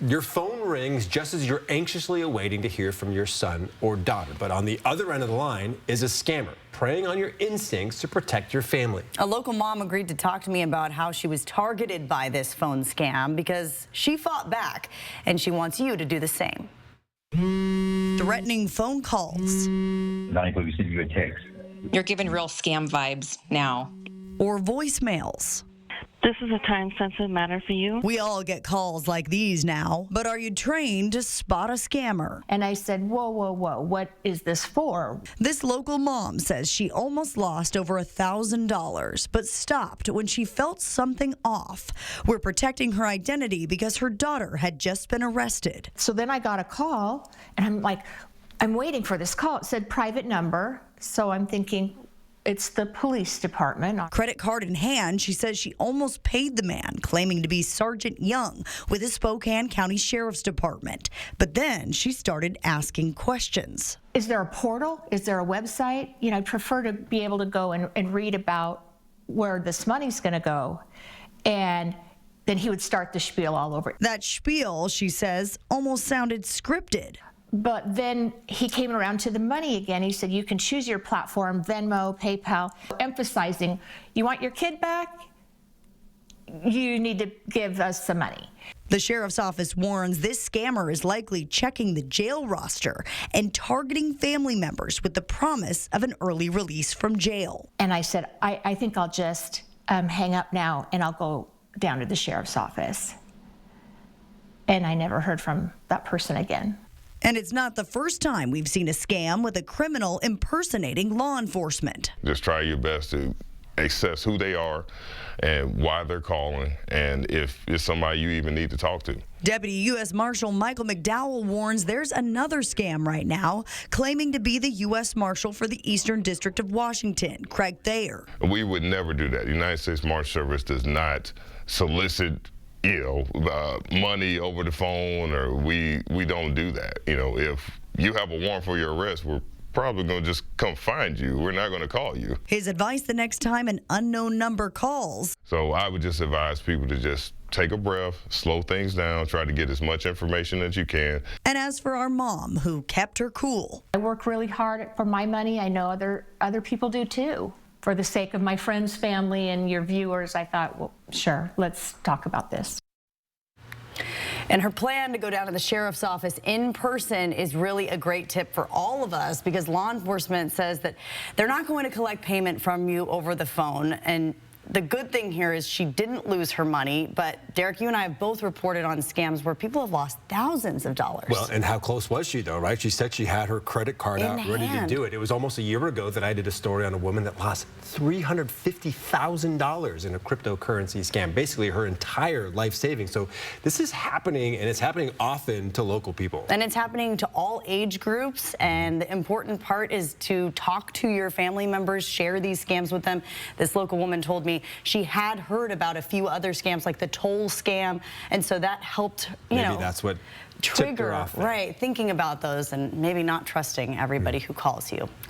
Your phone rings just as you're anxiously awaiting to hear from your son or daughter. But on the other end of the line is a scammer preying on your instincts to protect your family. A local mom agreed to talk to me about how she was targeted by this phone scam because she fought back, and she wants you to do the same. Threatening phone calls. Not we send you a text. You're giving real scam vibes now. Or voicemails. This is a time-sensitive matter for you. We all get calls like these now, but are you trained to spot a scammer? And I said, whoa, whoa, whoa, what is this for? This local mom says she almost lost over $1,000, but stopped when she felt something off. We're protecting her identity because her daughter had just been arrested. So then I got a call, and I'm like, I'm waiting for this call. It said private number, so I'm thinking, it's the police department. Credit card in hand, she says she almost paid the man, claiming to be Sergeant Young with the Spokane County Sheriff's Department. But then she started asking questions. Is there a portal? Is there a website? You know, I'd prefer to be able to go and read about where this money's going to go. And then he would start the spiel all over. That spiel, she says, almost sounded scripted. But then he came around to the money again. He said, you can choose your platform, Venmo, PayPal, emphasizing, you want your kid back? You need to give us some money. The sheriff's office warns this scammer is likely checking the jail roster and targeting family members with the promise of an early release from jail. And I said, I think I'll just hang up now and I'll go down to the sheriff's office. And I never heard from that person again. And it's not the first time we've seen a scam with a criminal impersonating law enforcement. Just try your best to assess who they are and why they're calling, and if it's somebody you even need to talk to. Deputy U.S. Marshal Michael McDowell warns there's another scam right now, claiming to be the U.S. Marshal for the Eastern District of Washington, Craig Thayer. We would never do that. The United States Marshal Service does not solicit money over the phone, or we don't do that. You know, if you have a warrant for your arrest, we're probably going to just come find you. We're not going to call you. His advice the next time an unknown number calls. So I would just advise people to just take a breath, slow things down, try to get as much information as you can. And as for our mom, who kept her cool. I work really hard for my money. I know other people do too. For the sake of my friends, family, and your viewers, I thought, well, sure, let's talk about this. And her plan to go down to the sheriff's office in person is really a great tip for all of us, because law enforcement says that they're not going to collect payment from you over the phone. And the good thing here is she didn't lose her money, but Derek, you and I have both reported on scams where people have lost thousands of dollars. Well, and how close was she though, right? She said she had her credit card out ready to do it. It was almost a year ago that I did a story on a woman that lost $350,000 in a cryptocurrency scam, basically her entire life savings. So this is happening, and it's happening often to local people. And it's happening to all age groups, and the important part is to talk to your family members, share these scams with them. This local woman told me she had heard about a few other scams like the toll scam, and so that helped, Maybe that's what tipped her trigger, off there. right, thinking about those and maybe not trusting everybody who calls you.